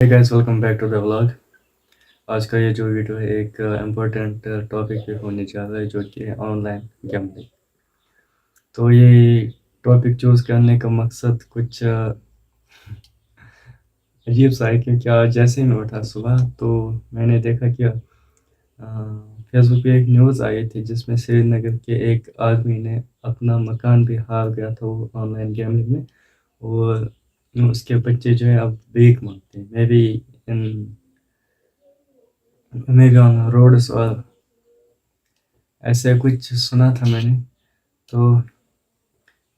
Hey guys, welcome back to the vlog. आज का ये जो वीडियो है एक इम्पोर्टेंट टॉपिक पे होने जा रहा है जो कि है ऑनलाइन गैम्बलिंग। तो ये टॉपिक चूज़ करने का मकसद कुछ अजीब सा है क्योंकि आज जैसे ही मैं उठा सुबह तो मैंने देखा कि फेसबुक पे एक न्यूज़ आई थी जिसमें श्रीनगर के एक आदमी ने अपना मकान भी हार गया था वो ऑनलाइन गैम्बलिंग में, और उसके बच्चे जो है अब भीख मांगते हैं। मे बी ऑन रोड्स और ऐसे कुछ सुना था मैंने। तो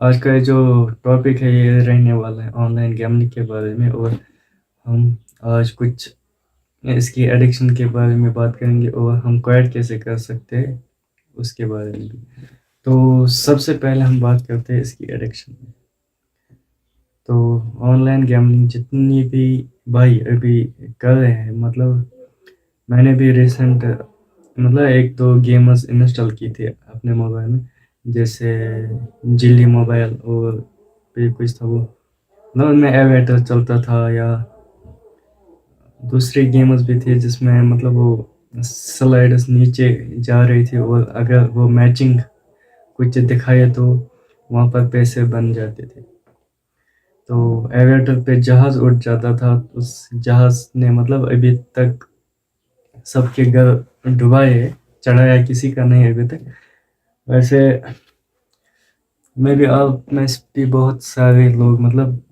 आज का ये जो टॉपिक है ये रहने वाला है ऑनलाइन गैम्बलिंग के बारे में, और हम आज कुछ इसकी एडिक्शन के बारे में बात करेंगे और हम क्वाइट कैसे कर सकते हैं उसके बारे में भी। तो सबसे पहले हम बात करते हैं इसकी एडिक्शन में। तो ऑनलाइन गैम्बलिंग जितनी भी भाई अभी कर रहे हैं, मतलब मैंने भी रिसेंट मतलब एक दो गेम्स इंस्टॉल की थी अपने मोबाइल में, जैसे जिली मोबाइल और भी कुछ था वो, मतलब उनमें एवेटर चलता था, या दूसरी गेम्स भी थी जिसमें मतलब वो स्लाइड्स नीचे जा रही थी और अगर वो मैचिंग कुछ दिखाए तो वहाँ पर पैसे बन जाते थे। तो एवेटर पे जहाज उड़ जाता था, उस जहाज ने मतलब अभी तक सबके घर डुबाए, चढ़ाया किसी का नहीं अभी तक। वैसे मैं भी आप में भी बहुत सारे लोग मतलब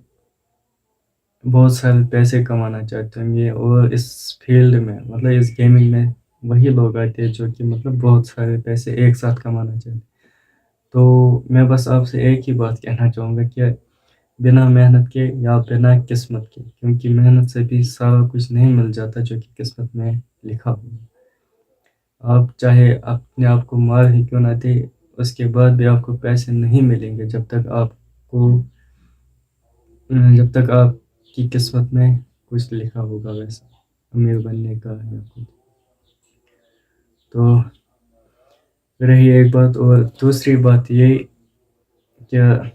बहुत सारे पैसे कमाना चाहते होंगे, और इस फील्ड में मतलब इस गेमिंग में वही लोग आते हैं जो कि मतलब बहुत सारे पैसे एक साथ कमाना चाहते हैं। तो मैं बस आपसे एक ही बात कहना चाहूँगा कि बिना मेहनत के या बिना किस्मत के, क्योंकि मेहनत से भी सारा कुछ नहीं मिल जाता जो कि किस्मत में लिखा हुआ। आप चाहे अपने आप को मार ही क्यों ना दे, उसके बाद भी आपको पैसे नहीं मिलेंगे जब तक आपकी किस्मत में कुछ लिखा होगा वैसा, अमीर बनने का या कुछ। तो रही एक बात, और दूसरी बात ये क्या,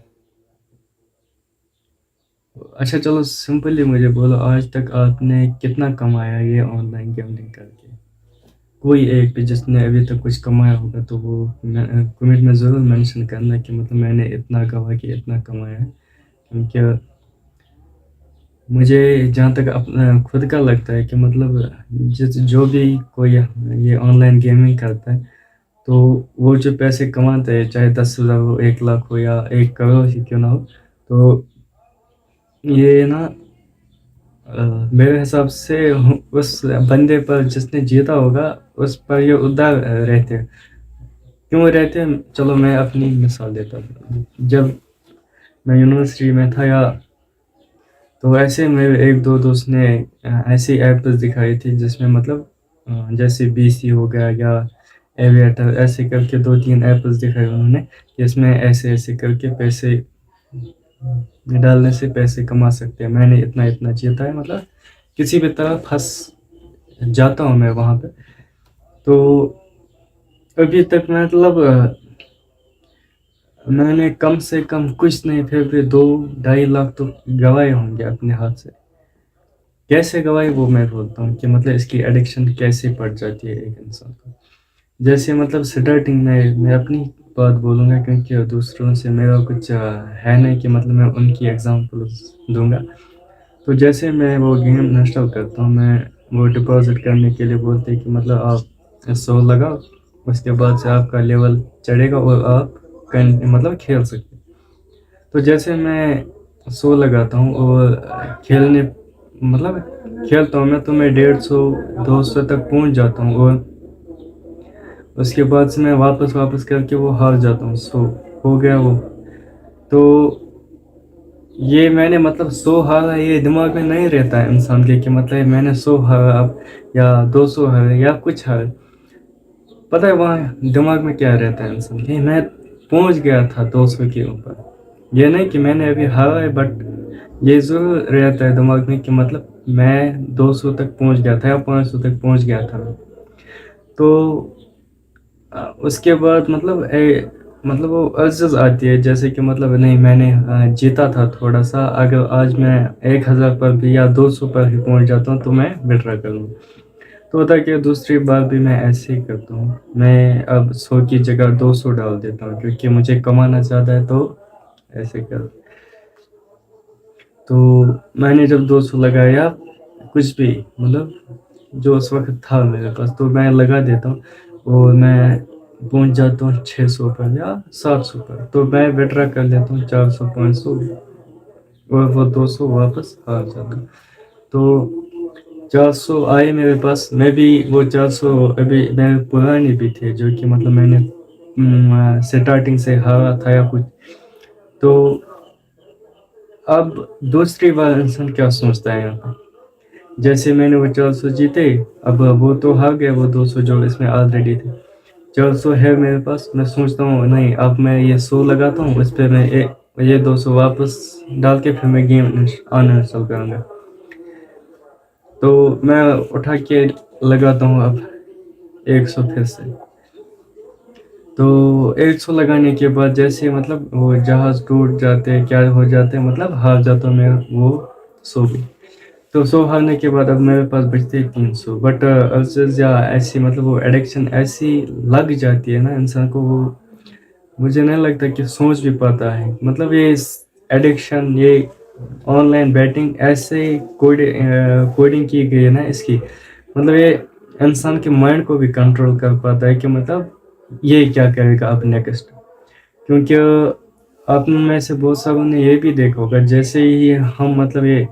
अच्छा चलो सिंपली मुझे बोलो, आज तक आपने कितना कमाया ये ऑनलाइन गैम्बलिंग करके? कोई एक भी जिसने अभी तक कुछ कमाया होगा तो वो कमेंट में ज़रूर मेंशन करना कि मतलब मैंने इतना कमा के इतना कमाया है। क्योंकि मुझे जहाँ तक अपना खुद का लगता है कि मतलब जो भी कोई ये ऑनलाइन गेमिंग करता है, तो वो जो पैसे कमाते हैं, चाहे 10,000 हो, 1 लाख हो, या 1 करोड़ ही क्यों ना हो, तो ये ना मेरे हिसाब से उस बंदे पर जिसने जीता होगा उस पर ये उदार रहते हैं। क्यों रहते हैं, चलो मैं अपनी मिसाल देता हूँ। जब मैं यूनिवर्सिटी में था, या तो ऐसे मेरे एक दो दोस्त ने ऐसी ऐप्स दिखाई थी जिसमें मतलब जैसे बीसी हो गया या एविएटर, ऐसे करके 2-3 ऐप्स दिखाए उन्होंने कि इसमें ऐसे ऐसे करके पैसे डालने से पैसे कमा सकते हैं। मैंने इतना इतना जीता है, मतलब किसी भी तरह फंस जाता हूँ मैं वहाँ पे। तो अभी तक मतलब मैंने कम से कम कुछ नहीं फिर भी 2-2.5 लाख तो गवाए होंगे अपने हाथ से। कैसे गवाए वो मैं बोलता हूँ कि मतलब इसकी एडिक्शन कैसे पड़ जाती है एक इंसान को। जैसे मतलब स्टार्टिंग में मैं अपनी बात बोलूँगा, क्योंकि दूसरों से मेरा कुछ है नहीं कि मतलब मैं उनकी एग्जांपल दूंगा। तो जैसे मैं वो गेम इंस्टॉल करता हूँ, मैं वो डिपॉजिट करने के लिए बोलते हैं कि मतलब आप 100 लगाओ, उसके बाद से आपका लेवल चढ़ेगा और आप मतलब खेल सकते हैं। तो जैसे मैं 100 लगाता हूँ और खेलने मतलब खेलता हूँ मैं 150-200 तक पहुँच जाता हूँ, और उसके बाद से मैं वापस वापस करके वो हार जाता हूँ। हो गया वो। तो ये मैंने मतलब 100 हारा, ये दिमाग में नहीं रहता है इंसान के कि मतलब मैंने 100 हारा अब, या 200 हारा या कुछ हारा। पता है वहाँ दिमाग में क्या रहता है इंसान के, मैं पहुँच गया था 200 के ऊपर। ये नहीं कि मैंने अभी हारा है, बट ये जरूर रहता है दिमाग में कि मतलब मैं 200 तक पहुँच गया था या 500 तक पहुँच गया था मैं। तो उसके बाद मतलब मतलब वो अर्ज़ आती है जैसे कि मतलब नहीं मैंने जीता था थोड़ा सा, अगर आज मैं 1000 पर भी या 200 पर भी पहुंच जाता हूँ तो मैं विड्रॉ कर लूँ। तो होता है कि दूसरी बार भी मैं ऐसे ही करता हूँ, मैं अब 100 की जगह 200 डाल देता हूँ क्योंकि मुझे कमाना ज़्यादा है, तो ऐसे कर। तो मैंने जब 200 लगाया, कुछ भी मतलब जो उस वक्त था मेरे पास, तो मैं लगा देता हूँ और मैं पहुंच जाता हूँ 600 पर या 700 पर, तो मैं विड्रॉ कर लेता हूँ 400 500 और वो 200 वापस आ जाता। तो 400 आए मेरे पास, मैं भी वो 400 अभी मेरे पुराने भी थे जो कि मतलब मैंने स्टार्टिंग से हारा था या कुछ। तो अब दूसरी बार इंसान क्या सोचता है यहाँ पे, जैसे मैंने वो 400 जीते, अब वो तो हार गया, वो 200 जो इसमें ऑलरेडी थे। 400 है मेरे पास, मैं सोचता हूँ नहीं अब मैं ये 100 लगाता हूँ, इस पे मैं ये 200 वापस डाल के फिर मैं गेम अनइंस्टॉल करूँगा। तो मैं उठा के लगाता हूँ अब 100 फिर से। तो 100 लगाने के बाद जैसे मतलब वो जहाज टूट जाते क्या हो जाते, मतलब हार जाता हूँ मैं वो 100 भी। तो 100 हारने के बाद अब मेरे पास बचते हैं 300, बट अल्सर्स या ऐसी मतलब वो एडिक्शन ऐसी लग जाती है ना इंसान को, वो मुझे नहीं लगता कि सोच भी पाता है। मतलब ये एडिक्शन, ये ऑनलाइन बैटिंग ऐसे कोडिंग की गई है ना इसकी, मतलब ये इंसान के माइंड को भी कंट्रोल कर पाता है कि मतलब ये क्या करेगा अब नेक्स्ट। क्योंकि आप में से बहुत सारों ने ये भी देखा होगा, जैसे ही हम मतलब ये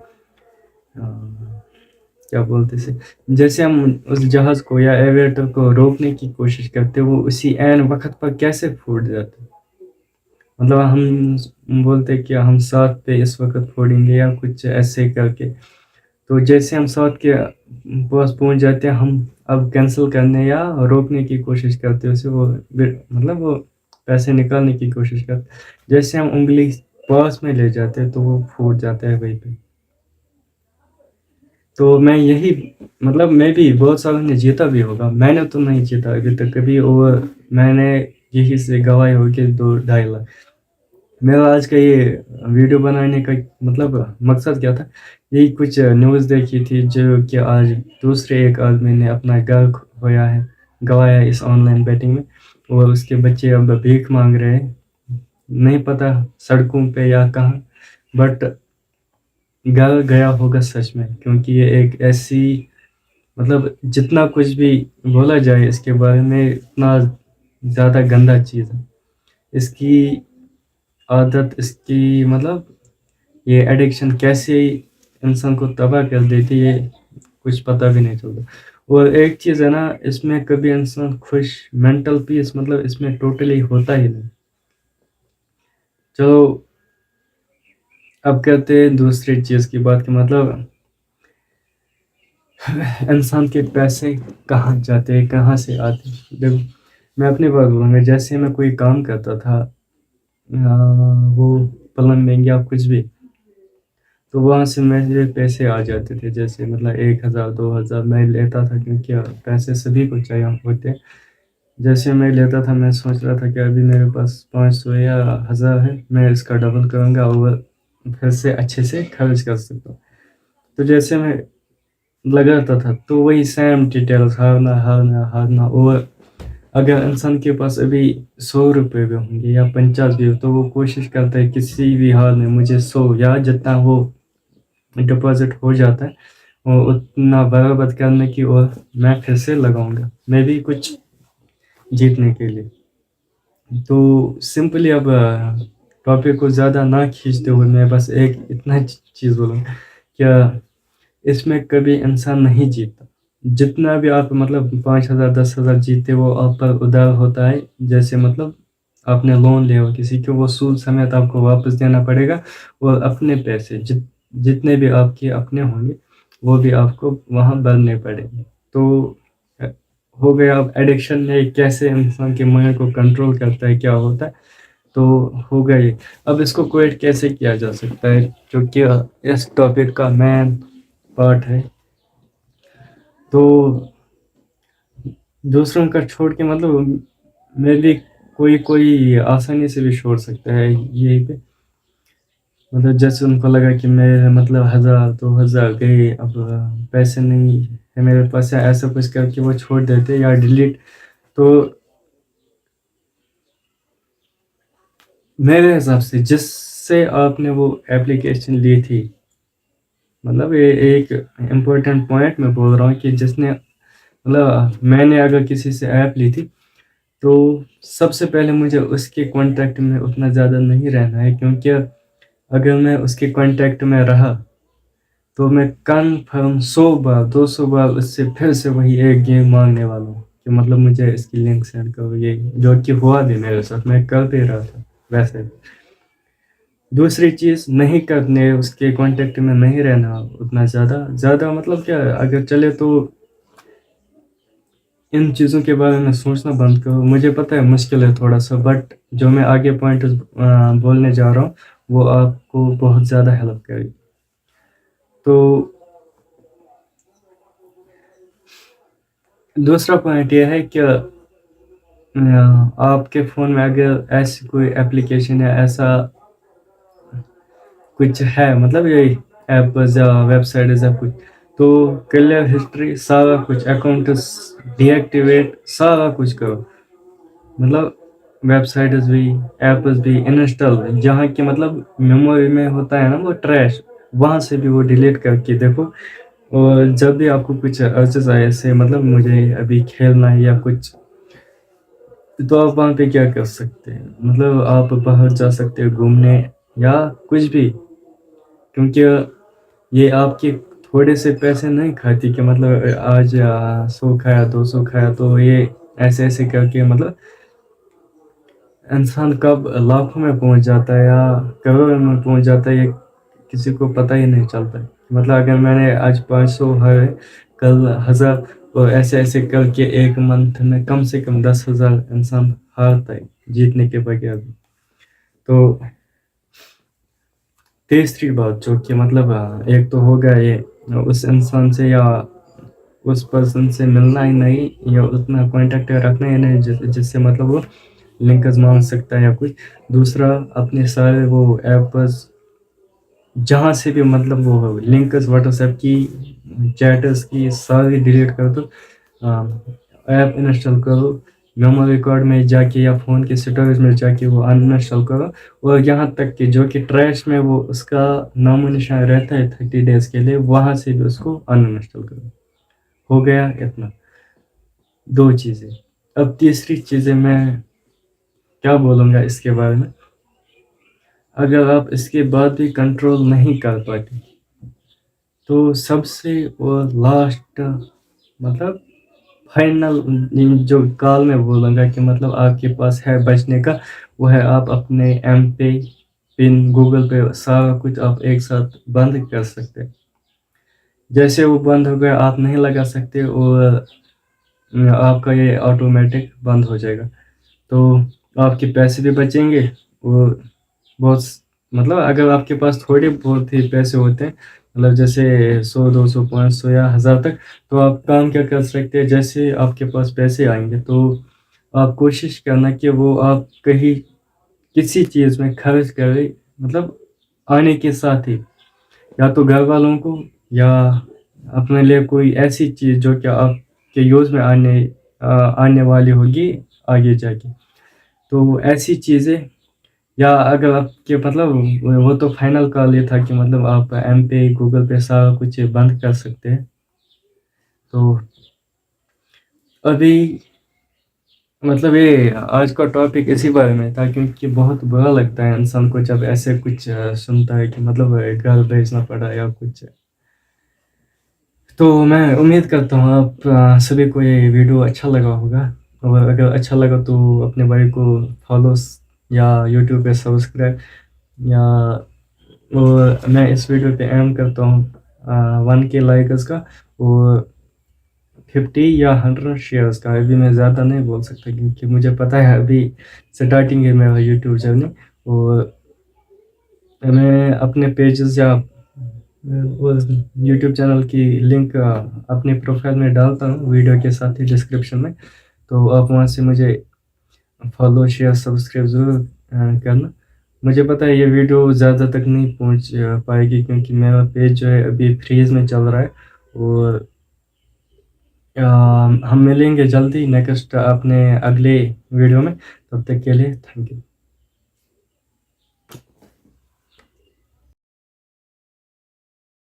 क्या बोलते से, जैसे हम उस जहाज को या एविएटर को रोकने की कोशिश करते, वो उसी एन वक्त पर कैसे फूट जाते। मतलब हम बोलते कि हम 7 पे इस वक्त फोड़ेंगे या कुछ ऐसे करके, तो जैसे हम 7 के पास पहुंच जाते हैं, हम अब कैंसिल करने या रोकने की कोशिश करते हैं उसे, वो मतलब वो पैसे निकालने की कोशिश करते, जैसे हम उंगली पास में ले जाते हैं तो वो फूट जाता है वहीं पे। तो मैं यही मतलब मैं भी बहुत सालों ने जीता भी होगा, मैंने तो नहीं जीता अभी तक कभी, और मैंने यही से गवाए होगी 2 2.5 लाख। मेरा आज का ये वीडियो बनाने का मतलब मकसद क्या था, यही कुछ न्यूज़ देखी थी जो कि आज दूसरे एक आदमी ने अपना घर खोया है, गवाया है इस ऑनलाइन बैटिंग में, और उसके बच्चे अब भीख मांग रहे हैं, नहीं पता सड़कों पे या कहाँ, बट घर गया होगा सच में, क्योंकि ये एक ऐसी मतलब जितना कुछ भी बोला जाए इसके बारे में इतना ज़्यादा गंदा चीज़ है। इसकी आदत, इसकी मतलब ये एडिक्शन कैसे इंसान को तबाह कर देती है कुछ पता भी नहीं चलता। और एक चीज़ है ना, इसमें कभी इंसान खुश, मेंटल पीस मतलब इसमें टोटली होता ही नहीं। चलो अब करते हैं दूसरी चीज़ की बात की, मतलब इंसान के पैसे कहाँ जाते हैं, कहाँ से आते हैं। देखो मैं अपनी बात बोलूँगा, जैसे मैं कोई काम करता था, वो प्लम्बिंग या कुछ भी, तो वहाँ से मेरे पैसे आ जाते थे, जैसे मतलब 1000 2000 मैं लेता था, क्योंकि पैसे सभी को चाहिए होते हैं। जैसे मैं लेता था, मैं सोच रहा था कि अभी मेरे पास 500 या 1000 है, मैं इसका डबल करूँगा और फिर से अच्छे से खर्च कर सकता हूँ। तो जैसे मैं लगाता था तो वही सेम डिटेल्स, हारना हारना हारना। और अगर इंसान के पास अभी 100 रुपये भी होंगे या 50 भी हो, तो वो कोशिश करता है किसी भी हाल में मुझे 100 या जितना वो डिपॉजिट हो जाता है और उतना बराबर करने की, और मैं फिर से लगाऊंगा मैं भी कुछ जीतने के लिए। तो सिंपली अब टॉपिक को ज़्यादा ना खींचते हुए मैं बस एक इतना चीज़ बोलूँगा, क्या इसमें कभी इंसान नहीं जीतता। जितना भी आप मतलब 5,000 10,000 जीते, वो आप पर उधार होता है, जैसे मतलब आपने लोन लिया हो किसी को, वो सूद समेत आपको वापस देना पड़ेगा, और अपने पैसे जितने भी आपके अपने होंगे वो भी आपको वहाँ भरने पड़ेंगे। तो अ, हो गया। अब एडिक्शन में कैसे इंसान के माइंड को कंट्रोल करता है, क्या होता है, तो हो गया ये। अब इसको क्विट कैसे किया जा सकता है, जो कि इस टॉपिक का मेन पार्ट है। तो दूसरों का छोड़ के मतलब मैं भी कोई आसानी से भी छोड़ सकता है यहीं पे, मतलब जैसे उनको लगा कि मेरे मतलब 1000 2000 गए, अब पैसे नहीं है मेरे पास, या ऐसा कुछ करके वो छोड़ देते या डिलीट। तो मेरे हिसाब से जिससे आपने वो एप्लीकेशन ली थी, मतलब ये एक इम्पोर्टेंट पॉइंट मैं बोल रहा हूँ कि जिसने मतलब मैंने अगर किसी से ऐप ली थी, तो सबसे पहले मुझे उसके कांटेक्ट में उतना ज़्यादा नहीं रहना है, क्योंकि अगर मैं उसके कांटेक्ट में रहा तो मैं कन्फर्म 100 बार 200 बार उससे फिर से वही एक गेम मांगने वाला हूँ कि मतलब मुझे इसकी लिंक सेंड करो, ये जो कि हुआ भी मेरे साथ, मैं कर भी रहा था वैसे। दूसरी चीज़, नहीं करने उसके कांटेक्ट में नहीं रहना उतना ज़्यादा ज़्यादा, मतलब क्या, अगर चले तो इन चीज़ों के बारे में सोचना बंद करो। मुझे पता है मुश्किल है थोड़ा सा, बट जो मैं आगे पॉइंट बोलने जा रहा हूँ वो आपको बहुत ज़्यादा हेल्प करेगी। तो दूसरा पॉइंट यह है कि आपके फ़ोन में अगर ऐसी कोई एप्लीकेशन या ऐसा कुछ है, मतलब ये ऐप या वेबसाइट या कुछ, तो क्लियर हिस्ट्री सारा कुछ, अकाउंट डीएक्टिवेट सारा कुछ करो, मतलब वेबसाइट्स भी ऐप्स भी इंस्टॉल, जहाँ की मतलब मेमोरी में होता है ना वो ट्रैश, वहाँ से भी वो डिलीट करके देखो। और जब भी आपको कुछ अर्जेस आए ऐसे, मतलब मुझे अभी खेलना है या कुछ, तो आप वहाँ पे क्या कर सकते हैं, मतलब आप बाहर जा सकते हो घूमने या कुछ भी, क्योंकि ये आपके थोड़े से पैसे नहीं खाती कि मतलब आज 100 खाया 200 खाया, तो ये ऐसे ऐसे करके मतलब इंसान कब लाखों में पहुंच जाता है या करोड़ों में पहुंच जाता है, ये किसी को पता ही नहीं चलता है। मतलब अगर मैंने आज 500 है, कल 1000, और ऐसे ऐसे करके एक मंथ में कम से कम 10,000 इंसान हारता है जीतने के बगैर भी। तो तीसरी बात जो कि मतलब एक तो हो गया ये, उस इंसान से या उस पर्सन से मिलना ही नहीं या उतना कांटेक्ट रखना ही नहीं जिससे मतलब वो लिंक्स मांग सकता है या कुछ। दूसरा, अपने सारे वो ऐप्स जहाँ से भी मतलब वो लिंक्स व्हाट्सएप की चैटर्स की सारी डिलीट कर दो, ऐप इंस्टॉल करो, मेमोरी कार्ड में जाके या फ़ोन के स्टोरेज में जाके वो अनइंस्टॉल करो, और यहाँ तक कि जो कि ट्रैश में वो उसका नामो निशान रहता है 30 डेज के लिए, वहाँ से भी उसको अनइंस्टॉल करो। हो गया इतना, दो चीज़ें। अब तीसरी चीज़ें मैं क्या बोलूँगा इसके बारे में, अगर आप इसके बाद भी कंट्रोल नहीं कर पाते, तो सबसे और लास्ट, मतलब फाइनल जो कॉल मैं बोलूँगा कि मतलब आपके पास है बचने का, वो है आप अपने एम पे, पिन, गूगल पे, सारा कुछ आप एक साथ बंद कर सकते हैं। जैसे वो बंद हो गया, आप नहीं लगा सकते, और आपका ये ऑटोमेटिक बंद हो जाएगा। तो आपके पैसे भी बचेंगे, और बहुत मतलब अगर आपके पास थोड़े बहुत ही पैसे होते हैं, मतलब जैसे 100 200 500 या 1000 तक, तो आप काम क्या कर सकते हैं, जैसे आपके पास पैसे आएंगे तो आप कोशिश करना कि वो आप कहीं किसी चीज़ में खर्च करें, मतलब आने के साथ ही, या तो घर वालों को, या अपने लिए कोई ऐसी चीज़ जो कि आपके यूज़ में आने वाली होगी आगे जाके। तो ऐसी चीज़ें, या अगर आपके मतलब वो तो फाइनल कॉल ये था कि मतलब आप एम पे, गूगल पे सारा कुछ बंद कर सकते हैं। तो अभी मतलब ये आज का टॉपिक इसी बारे में था, क्योंकि बहुत बुरा लगता है इंसान को जब ऐसे कुछ सुनता है कि मतलब घर भेजना पड़ा या कुछ। तो मैं उम्मीद करता हूँ आप सभी को ये वीडियो अच्छा लगा होगा, और अगर अच्छा लगा तो अपने भाई को फॉलो या यूट्यूब पे सब्सक्राइब, या और मैं इस वीडियो पे एम करता हूँ 1K लाइक्स का, और 50 या 100 शेयर्स का। अभी मैं ज़्यादा नहीं बोल सकता, क्योंकि मुझे पता है अभी स्टार्टिंग है मेरा यूट्यूब जर्नी, और मैं अपने पेजेस या यूट्यूब चैनल की लिंक अपने प्रोफाइल में डालता हूँ वीडियो के साथ ही डिस्क्रिप्शन में, तो आप वहाँ से मुझे फॉलो शेयर सब्सक्राइब ज़रूर करना। मुझे पता है ये वीडियो ज़्यादा तक नहीं पहुंच पाएगी क्योंकि मेरा पेज जो है अभी फ्रीज में चल रहा है। और हम मिलेंगे जल्दी नेक्स्ट अपने अगले वीडियो में। तब तक के लिए थैंक यू।